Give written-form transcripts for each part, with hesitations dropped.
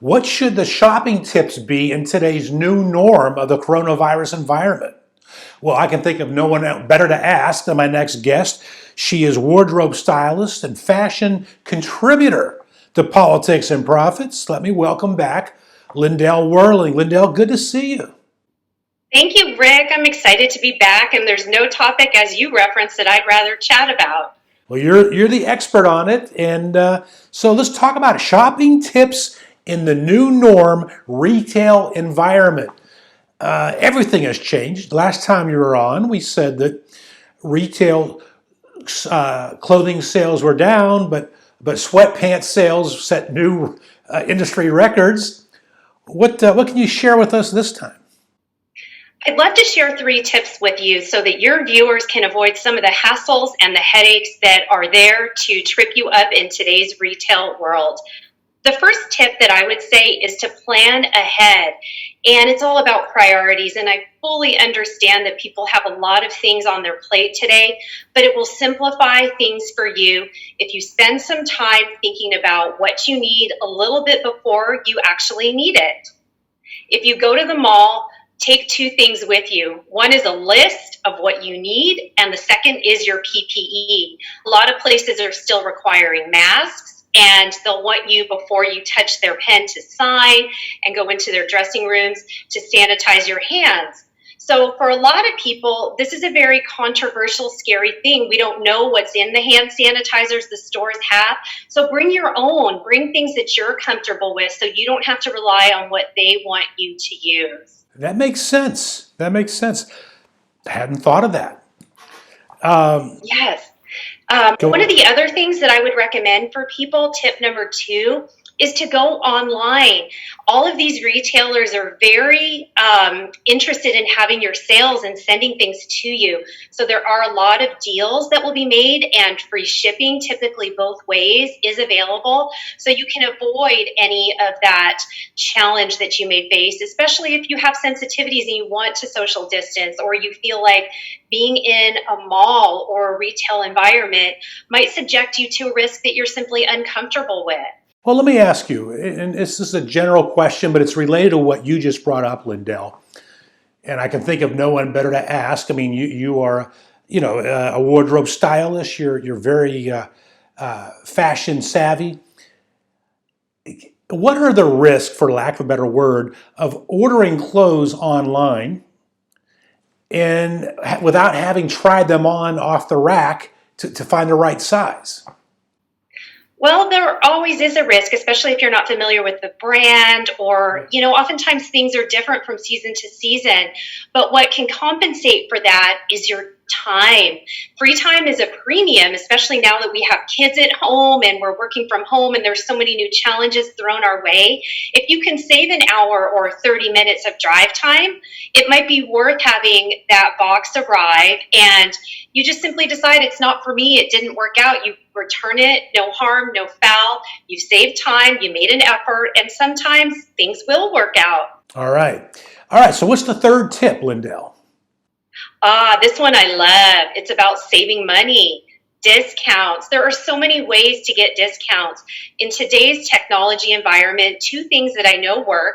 What should the shopping tips be in today's new norm of the coronavirus environment? Well, I can think of no one better to ask than my next guest. She is wardrobe stylist and fashion contributor to Politics and Profits. Let me welcome back Lyndell Werling. Lyndell, good to see you. Thank you, Rick. I'm excited to be back, and there's no topic, as you referenced, that I'd rather chat about. Well, you're the expert on it, and so let's talk about shopping tips in the new norm retail environment. Everything has changed. Last time you were on, we said that retail clothing sales were down, but sweatpants sales set new industry records. What can you share with us this time? I'd love to share 3 tips with you so that your viewers can avoid some of the hassles and the headaches that are there to trip you up in today's retail world. The first tip that I would say is to plan ahead, and it's all about priorities, and I fully understand that people have a lot of things on their plate today, but it will simplify things for you if you spend some time thinking about what you need a little bit before you actually need it. If you go to the mall, take 2 things with you. One is a list of what you need, and the second is your PPE. A lot of places are still requiring masks, and they'll want you, before you touch their pen to sign and go into their dressing rooms, to sanitize your hands. So for a lot of people, this is a very controversial, scary thing. We don't know what's in the hand sanitizers the stores have. So bring your own. Bring things that you're comfortable with so you don't have to rely on what they want you to use. That makes sense. That makes sense. I hadn't thought of that. Yes. One of the other things that I would recommend for people, tip number 2, is to go online. All of these retailers are very interested in having your sales and sending things to you. So there are a lot of deals that will be made, and free shipping, typically both ways, is available. So you can avoid any of that challenge that you may face, especially if you have sensitivities and you want to social distance, or you feel like being in a mall or a retail environment might subject you to a risk that you're simply uncomfortable with. Well, let me ask you, and this is a general question, but it's related to what you just brought up, Lyndell. And I can think of no one better to ask. I mean, you are, a wardrobe stylist. You're very fashion savvy. What are the risks, for lack of a better word, of ordering clothes online and without having tried them on off the rack to find the right size? Well, there always is a risk, especially if you're not familiar with the brand, or, oftentimes things are different from season to season. But what can compensate for that is your time. Free time is a premium, especially now that we have kids at home and we're working from home and there's so many new challenges thrown our way. If you can save an hour or 30 minutes of drive time, it might be worth having that box arrive, and you just simply decide it's not for me, it didn't work out. You return it, no harm, no foul. You saved time, you made an effort, and sometimes things will work out. All right. So what's the third tip, Lyndell? This one I love. It's about saving money. Discounts. There are so many ways to get discounts. In today's technology environment, 2 things that I know work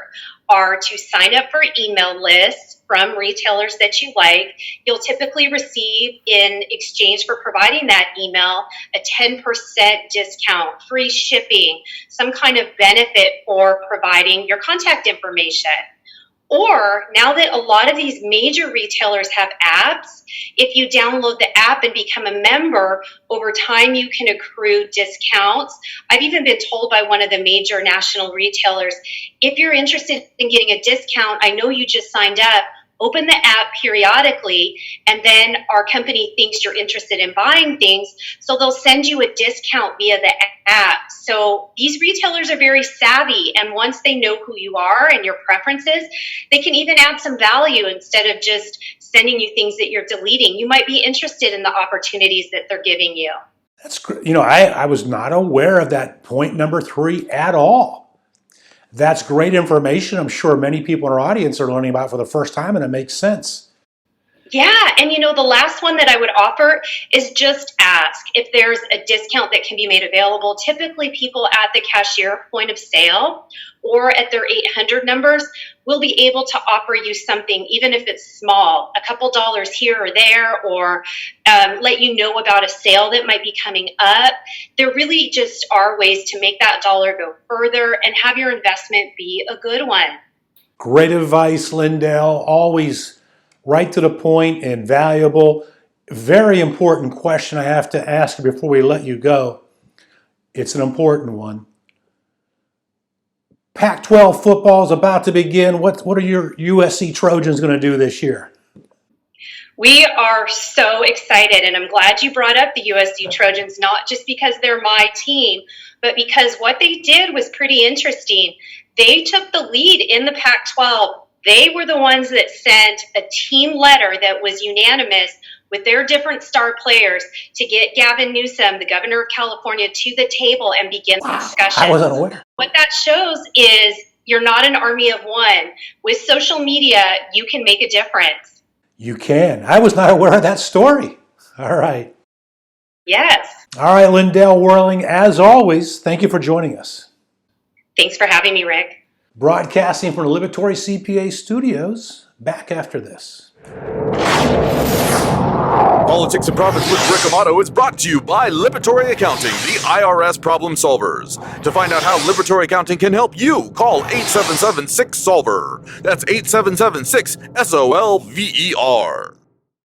are to sign up for email lists from retailers that you like. You'll typically receive, in exchange for providing that email, a 10% discount, free shipping, some kind of benefit for providing your contact information. Or, now that a lot of these major retailers have apps, if you download the app and become a member, over time you can accrue discounts. I've even been told by one of the major national retailers, if you're interested in getting a discount, I know you just signed up, open the app periodically, and then our company thinks you're interested in buying things, so they'll send you a discount via the app. So these retailers are very savvy, and once they know who you are and your preferences, they can even add some value instead of just sending you things that you're deleting. You might be interested in the opportunities that they're giving you. That's great. I was not aware of that point number 3 at all. That's great information. I'm sure many people in our audience are learning about it for the first time, and it makes sense. Yeah, and the last one that I would offer is just ask if there's a discount that can be made available. Typically, people at the cashier point of sale or at their 800 numbers will be able to offer you something, even if it's small, a couple dollars here or there, or let you know about a sale that might be coming up. There really just are ways to make that dollar go further and have your investment be a good one. Great advice, Lyndell. Always right to the point and valuable. Very important question I have to ask you before we let you go. It's an important one. Pac-12 football is about to begin. What are your USC Trojans going to do this year? We are so excited, and I'm glad you brought up the USC Trojans, not just because they're my team, but because what they did was pretty interesting. They took the lead in the Pac-12. They were the ones that sent a team letter that was unanimous with their different star players to get Gavin Newsom, the governor of California, to the table and begin the discussion. I wasn't aware. What that shows is you're not an army of one. With social media, you can make a difference. You can. I was not aware of that story. All right. Yes. All right, Lyndell Werling, as always, thank you for joining us. Thanks for having me, Rick. Broadcasting from the Liberatory CPA studios. Back after this. Politics and Profits with Rick Amato is brought to you by Liberatory Accounting, the IRS problem solvers. To find out how Liberatory Accounting can help you, call 877-6-SOLVER. That's 877-6-SOLVER.